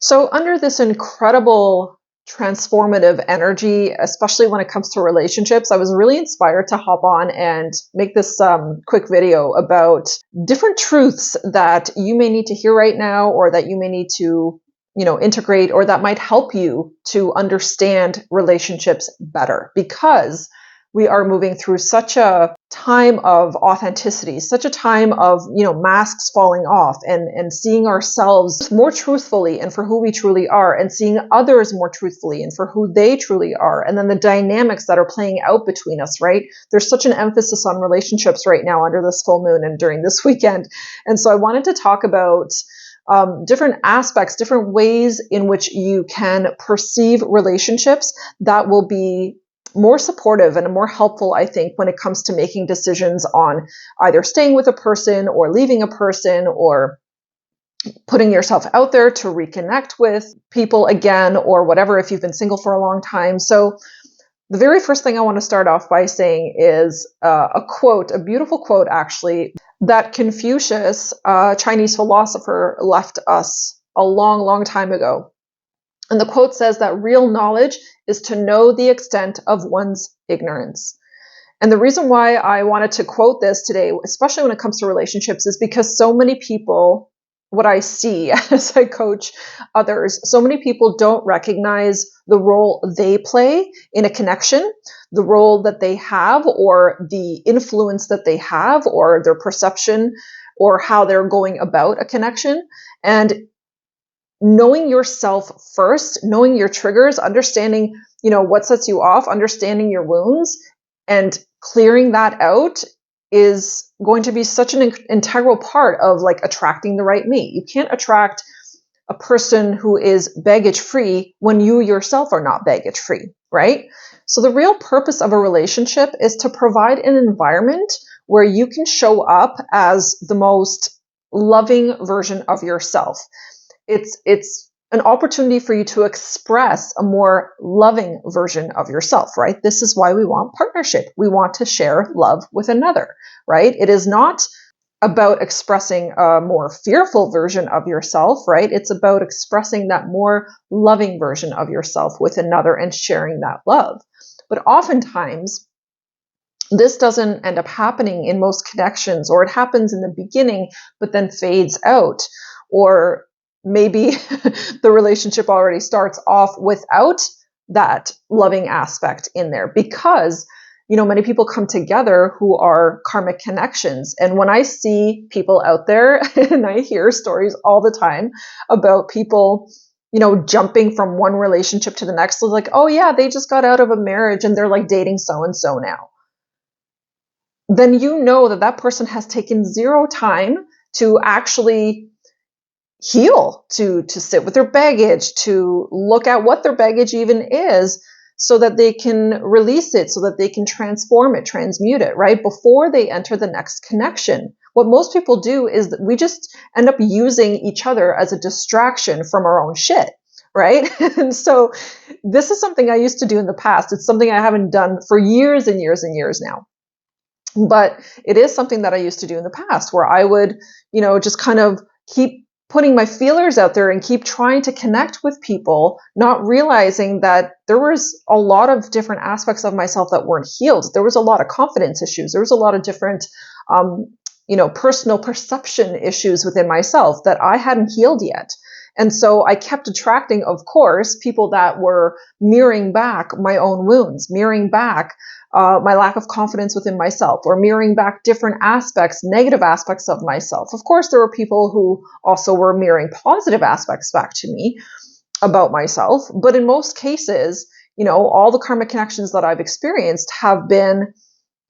So, under this incredible transformative energy, especially when it comes to relationships, I was really inspired to hop on and make this quick video about different truths that you may need to hear right now, or that you may need to, integrate, or that might help you to understand relationships better, because we are moving through such a time of authenticity, such a time of, masks falling off and seeing ourselves more truthfully and for who we truly are, and seeing others more truthfully and for who they truly are. And then the dynamics that are playing out between us, right? There's such an emphasis on relationships right now under this full moon and during this weekend. And so I wanted to talk about different aspects, different ways in which you can perceive relationships that will be more supportive and more helpful, I think, when it comes to making decisions on either staying with a person or leaving a person, or putting yourself out there to reconnect with people again, or whatever, if you've been single for a long time. So the very first thing I want to start off by saying is a quote, a beautiful quote, actually, that Confucius, a Chinese philosopher, left us a long, long time ago. And the quote says that real knowledge is to know the extent of one's ignorance. And the reason why I wanted to quote this today, especially when it comes to relationships, is because so many people, what I see as I coach others, so many people don't recognize the role they play in a connection, the role that they have, or the influence that they have, or their perception, or how they're going about a connection. And knowing yourself first, knowing your triggers, understanding, what sets you off, understanding your wounds, and clearing that out is going to be such an integral part of attracting the right mate. You can't attract a person who is baggage free when you yourself are not baggage free, right? So the real purpose of a relationship is to provide an environment where you can show up as the most loving version of yourself. It's an opportunity for you to express a more loving version of yourself, right? This is why we want partnership. We want to share love with another, right? It is not about expressing a more fearful version of yourself, right? It's about expressing that more loving version of yourself with another and sharing that love. But oftentimes, this doesn't end up happening in most connections, or it happens in the beginning, but then fades out. Or maybe the relationship already starts off without that loving aspect in there, because, many people come together who are karmic connections. And when I see people out there, and I hear stories all the time about people, jumping from one relationship to the next, so like, oh yeah, they just got out of a marriage and they're dating so-and-so now. Then that person has taken zero time to actually heal, to sit with their baggage, to look at what their baggage even is, so that they can release it, so that they can transform it, transmute it, right? Before they enter the next connection. What most people do is that we just end up using each other as a distraction from our own shit, right? And so this is something I used to do in the past. It's something I haven't done for years and years and years now. But it is something that I used to do in the past, where I would, just kind of keep putting my feelers out there and keep trying to connect with people, not realizing that there was a lot of different aspects of myself that weren't healed. There was a lot of confidence issues. There was a lot of different, personal perception issues within myself that I hadn't healed yet. And so I kept attracting, of course, people that were mirroring back my own wounds, mirroring back my lack of confidence within myself, or mirroring back different aspects, negative aspects of myself. Of course, there were people who also were mirroring positive aspects back to me about myself. But in most cases, all the karmic connections that I've experienced have been,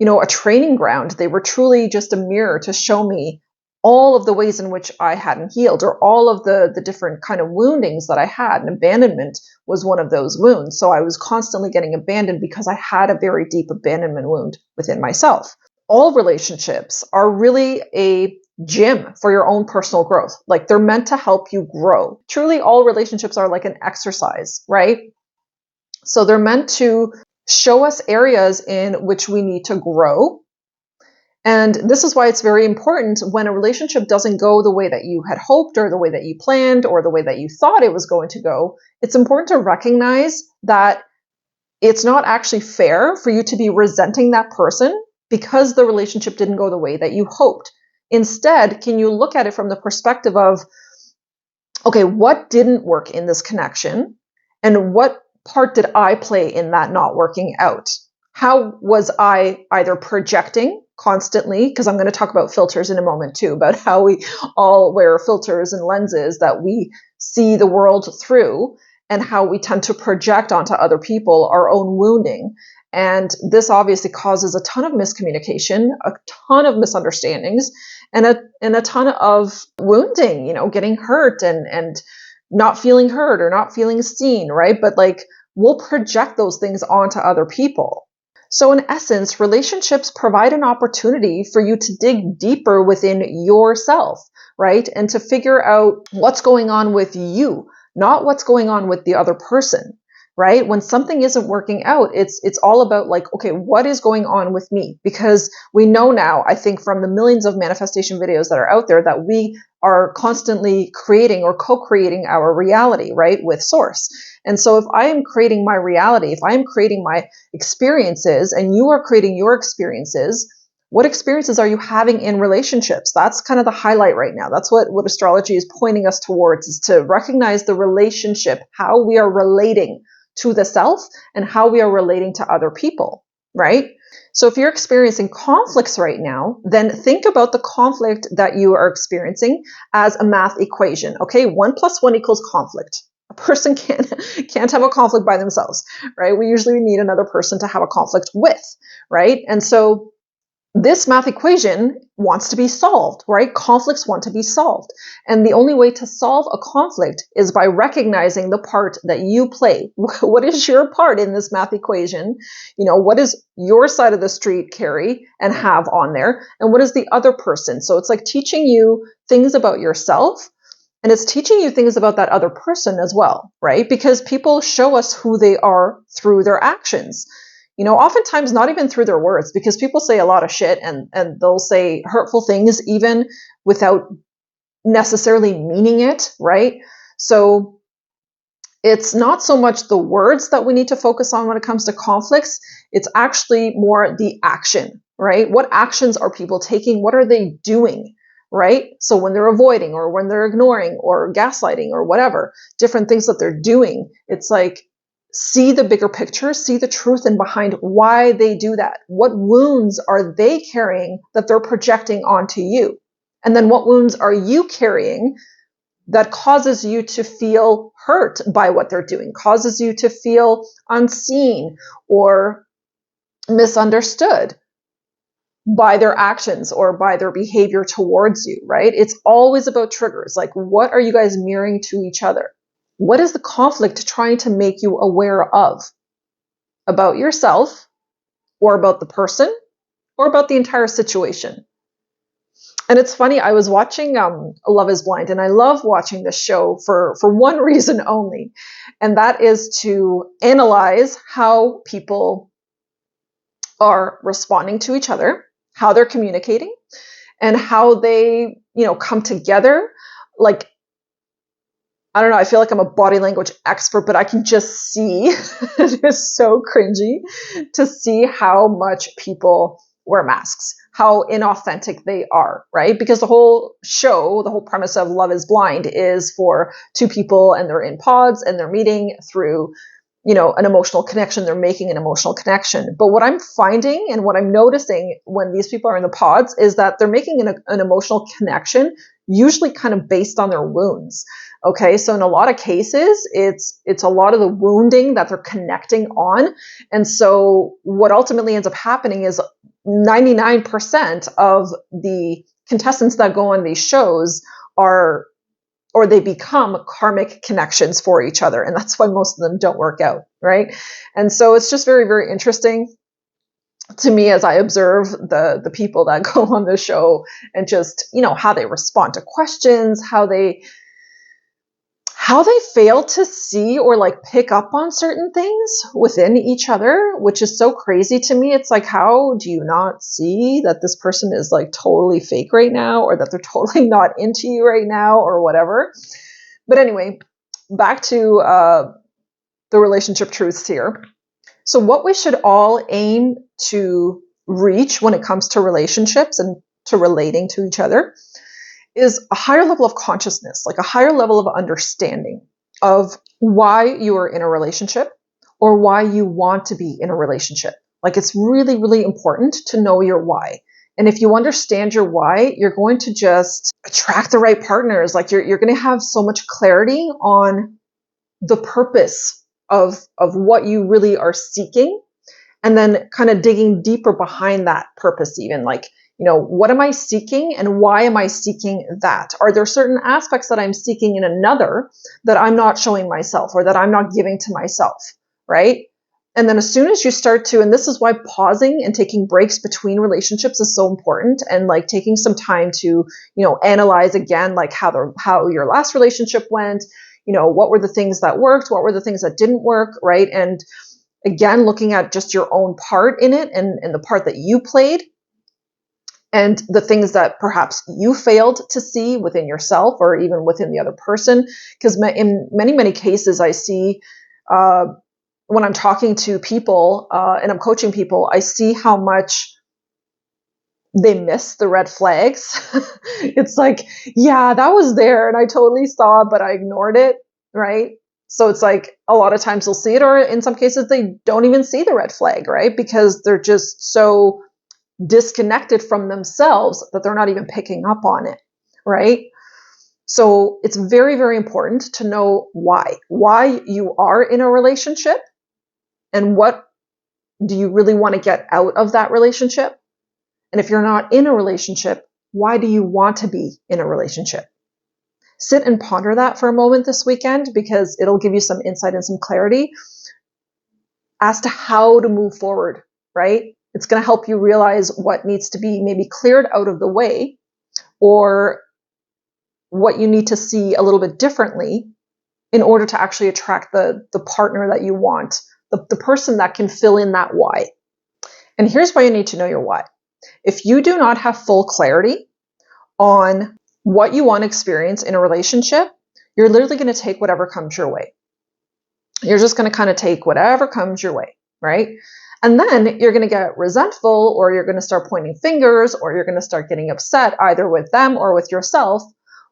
a training ground. They were truly just a mirror to show me all of the ways in which I hadn't healed, or all of the different kind of woundings that I had. And abandonment was one of those wounds. So I was constantly getting abandoned because I had a very deep abandonment wound within myself. All relationships are really a gym for your own personal growth. They're meant to help you grow. Truly, all relationships are like an exercise, right? So they're meant to show us areas in which we need to grow, And this is why it's very important when a relationship doesn't go the way that you had hoped or the way that you planned or the way that you thought it was going to go. It's important to recognize that it's not actually fair for you to be resenting that person because the relationship didn't go the way that you hoped. Instead, can you look at it from the perspective of, okay, what didn't work in this connection? And what part did I play in that not working out? How was I either projecting constantly, because I'm going to talk about filters in a moment too, about how we all wear filters and lenses that we see the world through, and how we tend to project onto other people our own wounding. And this obviously causes a ton of miscommunication, a ton of misunderstandings, and a ton of wounding, getting hurt and not feeling heard or not feeling seen, right? But like, we'll project those things onto other people. So in essence, relationships provide an opportunity for you to dig deeper within yourself, right? And to figure out what's going on with you, not what's going on with the other person, right? When something isn't working out, it's all about like, okay, what is going on with me? Because we know now, I think from the millions of manifestation videos that are out there, that we are constantly creating or co-creating our reality, right, with source. And so if I am creating my reality, if I am creating my experiences and you are creating your experiences, what experiences are you having in relationships? That's kind of the highlight right now. That's what astrology is pointing us towards, is to recognize the relationship, how we are relating to the self and how we are relating to other people, right? So if you're experiencing conflicts right now, then think about the conflict that you are experiencing as a math equation. Okay, 1 + 1 = conflict. A person can't have a conflict by themselves, right? We usually need another person to have a conflict with, right? And so this math equation wants to be solved, right? Conflicts want to be solved. And the only way to solve a conflict is by recognizing the part that you play. What is your part in this math equation? What does your side of the street carry and have on there? And what is the other person? So it's like teaching you things about yourself, and it's teaching you things about that other person as well, right? Because people show us who they are through their actions. Oftentimes not even through their words, because people say a lot of shit and they'll say hurtful things even without necessarily meaning it, right? So it's not so much the words that we need to focus on when it comes to conflicts. It's actually more the action, right? What actions are people taking? What are they doing, right? So when they're avoiding or when they're ignoring or gaslighting or whatever, different things that they're doing, it's like, see the bigger picture, see the truth and behind why they do that. What wounds are they carrying that they're projecting onto you? And then what wounds are you carrying that causes you to feel hurt by what they're doing, causes you to feel unseen or misunderstood by their actions or by their behavior towards you, right? It's always about triggers. Like, what are you guys mirroring to each other? What is the conflict trying to make you aware of about yourself or about the person or about the entire situation? And it's funny, I was watching Love is Blind, and I love watching this show for one reason only, and that is to analyze how people are responding to each other, how they're communicating, and how they, come together. Like, I don't know, I feel like I'm a body language expert, but I can just see, it is so cringy to see how much people wear masks, how inauthentic they are, right? Because the whole show, the whole premise of Love is Blind is for two people and they're in pods and they're meeting through, an emotional connection. They're making an emotional connection. But what I'm finding and what I'm noticing when these people are in the pods is that they're making an emotional connection, usually kind of based on their wounds. Okay, so in a lot of cases, it's a lot of the wounding that they're connecting on. And so what ultimately ends up happening is 99% of the contestants that go on these shows they become karmic connections for each other. And that's why most of them don't work out, right? And so it's just very, very interesting to me as I observe the people that go on the show and just, how they respond to questions, how how they fail to see or like pick up on certain things within each other, which is so crazy to me. It's like, how do you not see that this person is like totally fake right now, or that they're totally not into you right now, or whatever? But anyway, back to the relationship truths here. So what we should all aim to reach when it comes to relationships and to relating to each other is a higher level of consciousness, like a higher level of understanding of why you are in a relationship or why you want to be in a relationship. Like, it's really, really important to know your why. And if you understand your why, you're going to just attract the right partners. Like, you're going to have so much clarity on the purpose of what you really are seeking, and then kind of digging deeper behind that purpose, even like, what am I seeking and why am I seeking that? Are there certain aspects that I'm seeking in another that I'm not showing myself or that I'm not giving to myself, right? And then as soon as you start to, and this is why pausing and taking breaks between relationships is so important, and like taking some time to, analyze again, like how your last relationship went, what were the things that worked, what were the things that didn't work, right? And again, looking at just your own part in it and the part that you played, and the things that perhaps you failed to see within yourself or even within the other person. Because in many, many cases, I see when I'm talking to people and I'm coaching people, I see how much they miss the red flags. It's like, yeah, that was there and I totally saw it, but I ignored it, right? So it's like a lot of times they'll see it, or in some cases they don't even see the red flag, right? Because they're just so disconnected from themselves that they're not even picking up on it, right? So it's very, very important to know why you are in a relationship, and what do you really want to get out of that relationship? And if you're not in a relationship, why do you want to be in a relationship? Sit and ponder that for a moment this weekend, because it'll give you some insight and some clarity as to how to move forward, right? It's going to help you realize what needs to be maybe cleared out of the way, or what you need to see a little bit differently in order to actually attract the partner that you want, the person that can fill in that why. And here's why you need to know your why. If you do not have full clarity on what you want to experience in a relationship, you're literally going to take whatever comes your way. You're just going to kind of take whatever comes your way, right? And then you're going to get resentful, or you're going to start pointing fingers, or you're going to start getting upset either with them or with yourself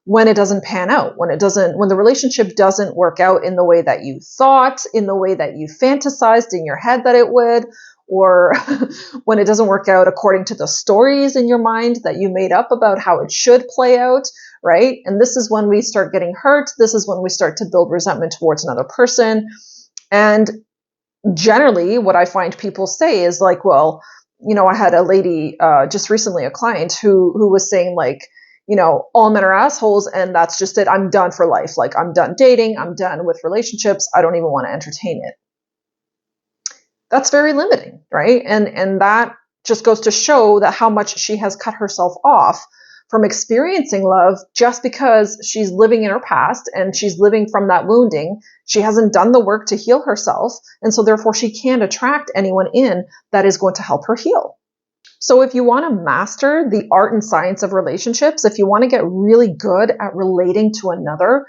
when it doesn't pan out, when the relationship doesn't work out in the way that you thought, in the way that you fantasized in your head that it would, or when it doesn't work out according to the stories in your mind that you made up about how it should play out, right? And this is when we start getting hurt. This is when we start to build resentment towards another person. And generally what I find people say is like, well, I had a lady just recently, a client who was saying like, all men are assholes and that's just it. I'm done for life. Like, I'm done dating. I'm done with relationships. I don't even want to entertain it. That's very limiting, right? And that just goes to show that how much she has cut herself off from experiencing love, just because she's living in her past and she's living from that wounding. She hasn't done the work to heal herself. And so therefore she can't attract anyone in that is going to help her heal. So if you want to master the art and science of relationships, if you want to get really good at relating to another,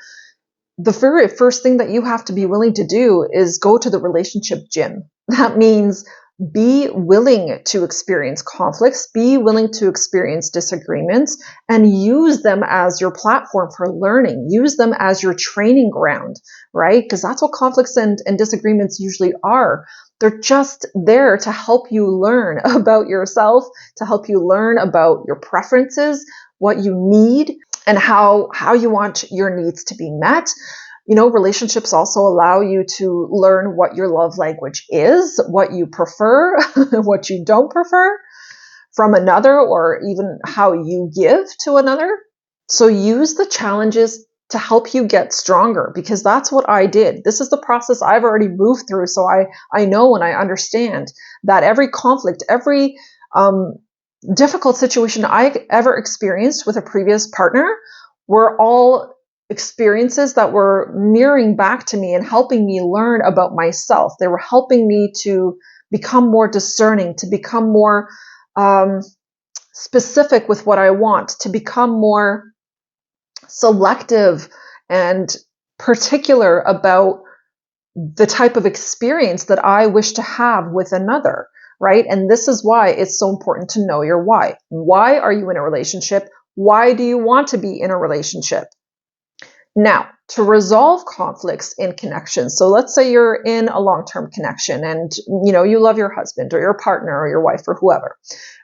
the very first thing that you have to be willing to do is go to the relationship gym. That means be willing to experience conflicts, be willing to experience disagreements, and use them as your platform for learning. Use them as your training ground, right? Because that's what conflicts and disagreements usually are. They're just there to help you learn about yourself, to help you learn about your preferences, what you need, and how you want your needs to be met. Relationships also allow you to learn what your love language is, what you prefer, what you don't prefer from another, or even how you give to another. So use the challenges to help you get stronger, because that's what I did. This is the process I've already moved through. So I know and I understand that every conflict, every difficult situation I ever experienced with a previous partner were all experiences that were mirroring back to me and helping me learn about myself. They were helping me to become more discerning, to become more specific with what I want, to become more selective and particular about the type of experience that I wish to have with another, right? And this is why it's so important to know your why. Why are you in a relationship? Why do you want to be in a relationship? Now, to resolve conflicts in connections. So let's say you're in a long-term connection and you love your husband or your partner or your wife or whoever,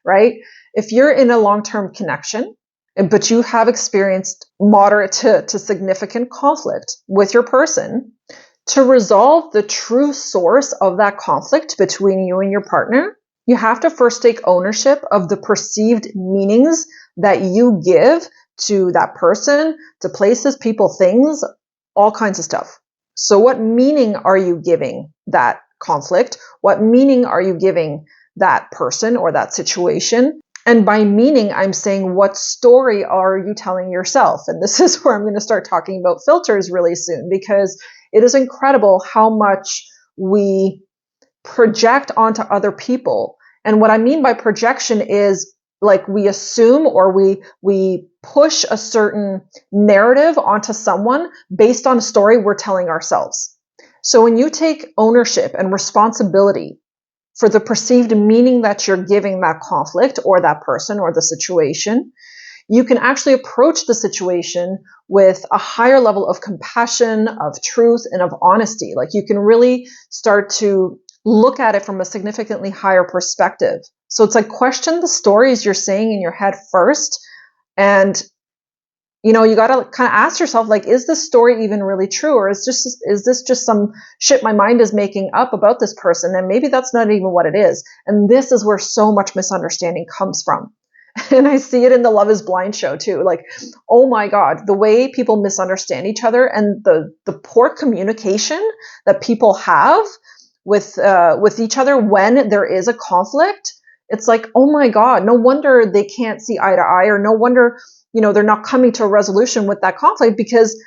right? If you're in a long-term connection, but you have experienced moderate to significant conflict with your person, to resolve the true source of that conflict between you and your partner, you have to first take ownership of the perceived meanings that you give to that person, to places, people, things, all kinds of stuff. So what meaning are you giving that conflict? What meaning are you giving that person or that situation? And by meaning, I'm saying, what story are you telling yourself? And this is where I'm going to start talking about filters really soon, because it is incredible how much we project onto other people. And what I mean by projection is like we assume or we push a certain narrative onto someone based on a story we're telling ourselves. So when you take ownership and responsibility for the perceived meaning that you're giving that conflict or that person or the situation, you can actually approach the situation with a higher level of compassion, of truth, and of honesty. Like you can really start to look at it from a significantly higher perspective. So it's like question the stories you're saying in your head first. And, you got to kind of ask yourself, like, is this story even really true? Or is this just some shit my mind is making up about this person? And maybe that's not even what it is. And this is where so much misunderstanding comes from. And I see it in the Love is Blind show too. Like, oh my God, the way people misunderstand each other and the poor communication that people have with each other when there is a conflict. It's like, oh my God, no wonder they can't see eye to eye, or no wonder, they're not coming to a resolution with that conflict, because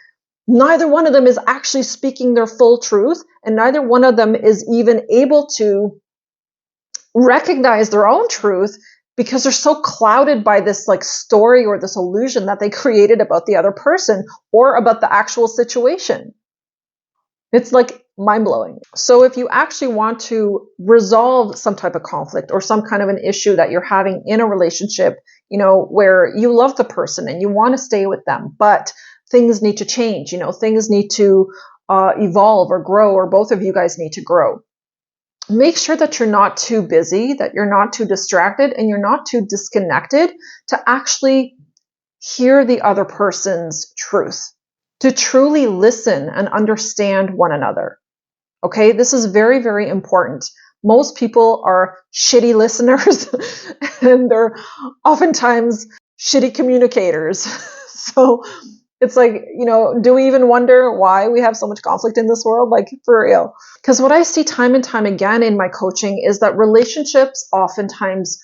neither one of them is actually speaking their full truth, and neither one of them is even able to recognize their own truth, because they're so clouded by this like story or this illusion that they created about the other person or about the actual situation. It's like mind-blowing. So if you actually want to resolve some type of conflict or some kind of an issue that you're having in a relationship, where you love the person and you want to stay with them, but things need to change, things need to evolve or grow, or both of you guys need to grow. Make sure that you're not too busy, that you're not too distracted, and you're not too disconnected to actually hear the other person's truth, to truly listen and understand one another. Okay, this is very, very important. Most people are shitty listeners and they're oftentimes shitty communicators. So it's like, do we even wonder why we have so much conflict in this world? Like, for real. Because what I see time and time again in my coaching is that relationships oftentimes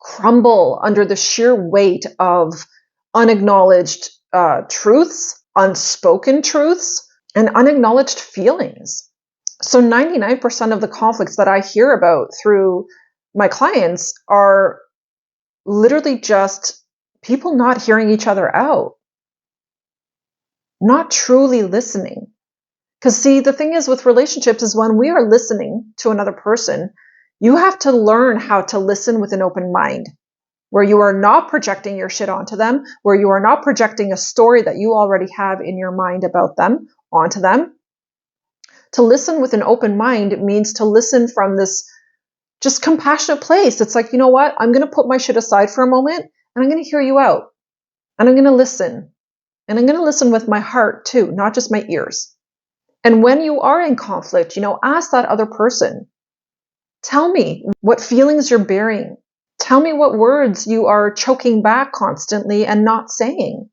crumble under the sheer weight of unacknowledged truths, unspoken truths, and unacknowledged feelings. So 99% of the conflicts that I hear about through my clients are literally just people not hearing each other out, not truly listening. Because see, the thing is with relationships is when we are listening to another person, you have to learn how to listen with an open mind, where you are not projecting your shit onto them, where you are not projecting a story that you already have in your mind about them onto them. To listen with an open mind means to listen from this just compassionate place. It's like, you know what? I'm going to put my shit aside for a moment and I'm going to hear you out. And I'm going to listen. And I'm going to listen with my heart too, not just my ears. And when you are in conflict, ask that other person. Tell me what feelings you're bearing. Tell me what words you are choking back constantly and not saying.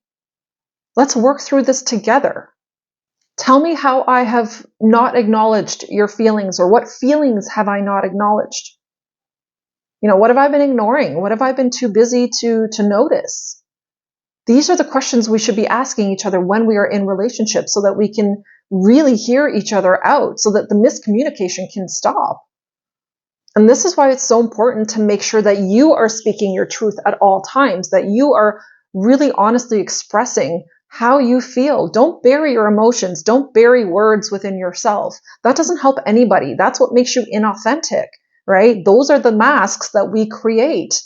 Let's work through this together. Tell me how I have not acknowledged your feelings, or what feelings have I not acknowledged? What have I been ignoring? What have I been too busy to notice? These are the questions we should be asking each other when we are in relationships, so that we can really hear each other out, so that the miscommunication can stop. And this is why it's so important to make sure that you are speaking your truth at all times, that you are really honestly expressing how you feel. Don't bury your emotions. Don't bury words within yourself. That doesn't help anybody. That's what makes you inauthentic, right? Those are the masks that we create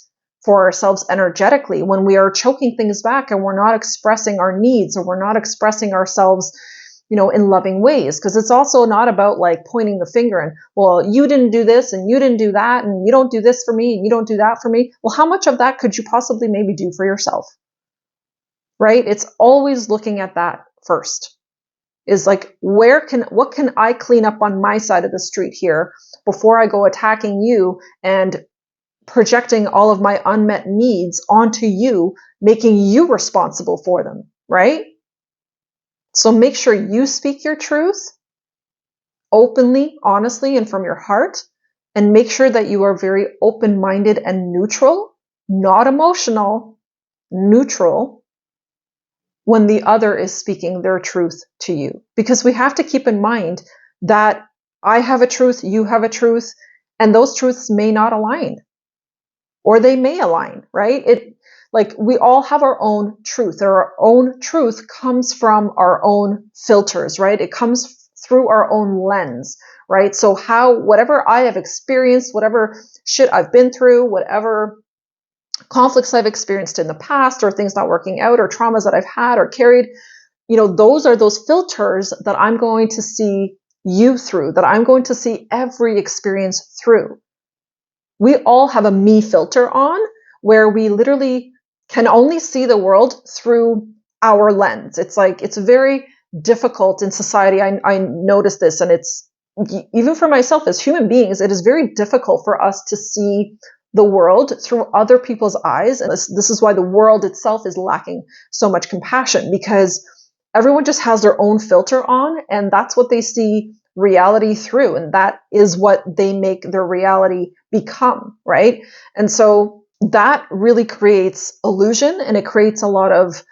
for ourselves energetically when we are choking things back and we're not expressing our needs, or we're not expressing ourselves, in loving ways. Because it's also not about like pointing the finger and, well, you didn't do this and you didn't do that and you don't do this for me and you don't do that for me. Well, how much of that could you possibly maybe do for yourself? Right? It's always looking at that first. Is like, what can I clean up on my side of the street here before I go attacking you and projecting all of my unmet needs onto you, making you responsible for them, right? So make sure you speak your truth openly, honestly, and from your heart, and make sure that you are very open-minded and neutral, not emotional, neutral, when the other is speaking their truth to you. Because we have to keep in mind that I have a truth, you have a truth, and those truths may not align, or they may align, right? We all have our own truth. Our own truth comes from our own filters, right? It comes through our own lens, right? So whatever I have experienced, whatever shit I've been through, whatever conflicts I've experienced in the past, or things not working out, or traumas that I've had or carried, those are those filters that I'm going to see you through, that I'm going to see every experience through. We all have a me filter on, where we literally can only see the world through our lens. It's very difficult in society. I notice this, and it's, even for myself as human beings, it is very difficult for us to see the world through other people's eyes. And this is why the world itself is lacking so much compassion, because everyone just has their own filter on, and that's what they see reality through, and that is what they make their reality become, right? And so that really creates illusion, and it creates a lot of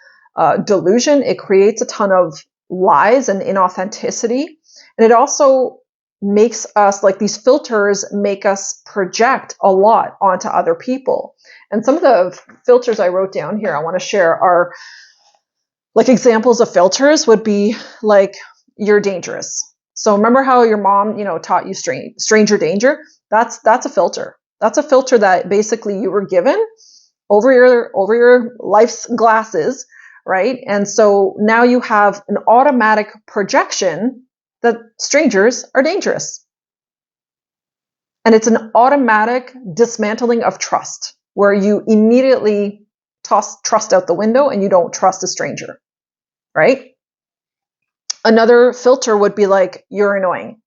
delusion. It creates a ton of lies and inauthenticity, and it also makes us, like, these filters make us project a lot onto other people. And some of the filters I wrote down here I want to share are, like, examples of filters would be like, you're dangerous. So remember how your mom, taught you stranger danger? That's a filter. That's a filter that basically you were given over your life's glasses, right? And so now you have an automatic projection that strangers are dangerous. And it's an automatic dismantling of trust, where you immediately toss trust out the window and you don't trust a stranger, right? Another filter would be like, you're annoying.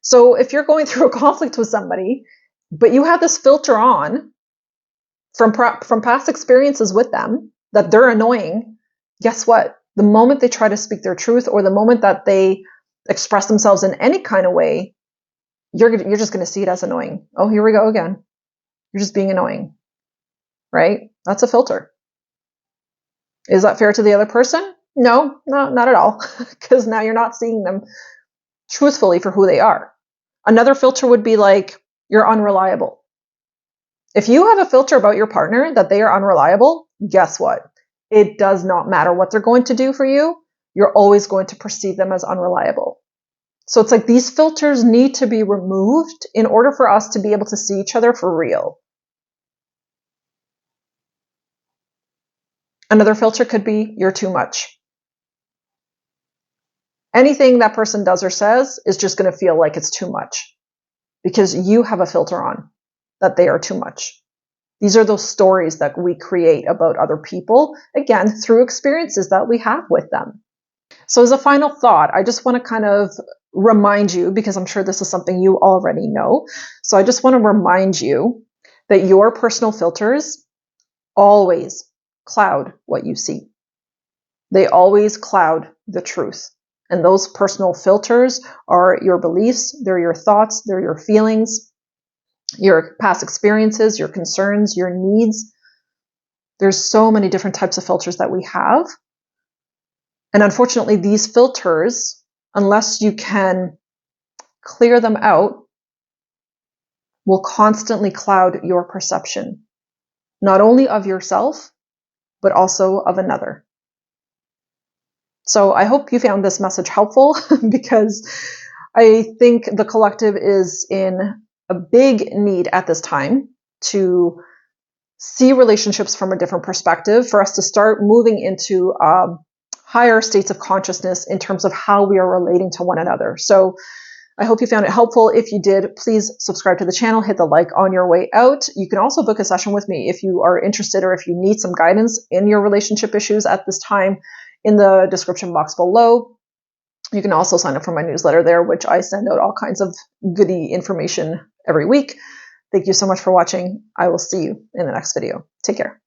So if you're going through a conflict with somebody, but you have this filter on from past experiences with them that they're annoying, guess what? The moment they try to speak their truth, or the moment that they express themselves in any kind of way, you're just going to see it as annoying. Oh, here we go again. You're just being annoying, right? That's a filter. Is that fair to the other person? No, not at all, because now you're not seeing them truthfully for who they are. Another filter would be like, you're unreliable. If you have a filter about your partner that they are unreliable, guess what? It does not matter what they're going to do for you. You're always going to perceive them as unreliable. So it's like, these filters need to be removed in order for us to be able to see each other for real. Another filter could be, you're too much. Anything that person does or says is just going to feel like it's too much, because you have a filter on that they are too much. These are those stories that we create about other people, again, through experiences that we have with them. So as a final thought, I just want to kind of remind you, because I'm sure this is something you already know. So I just want to remind you that your personal filters always cloud what you see. They always cloud the truth. And those personal filters are your beliefs, they're your thoughts, they're your feelings, your past experiences, your concerns, your needs. There's so many different types of filters that we have. And unfortunately, these filters, unless you can clear them out, will constantly cloud your perception, not only of yourself, but also of another. So I hope you found this message helpful because I think the collective is in a big need at this time to see relationships from a different perspective, for us to start moving into higher states of consciousness in terms of how we are relating to one another. So I hope you found it helpful. If you did, please subscribe to the channel, hit the like on your way out. You can also book a session with me if you are interested or if you need some guidance in your relationship issues at this time. In the description box below, you can also sign up for my newsletter there, which I send out all kinds of goody information every week. Thank you so much for watching. I will see you in the next video. Take care.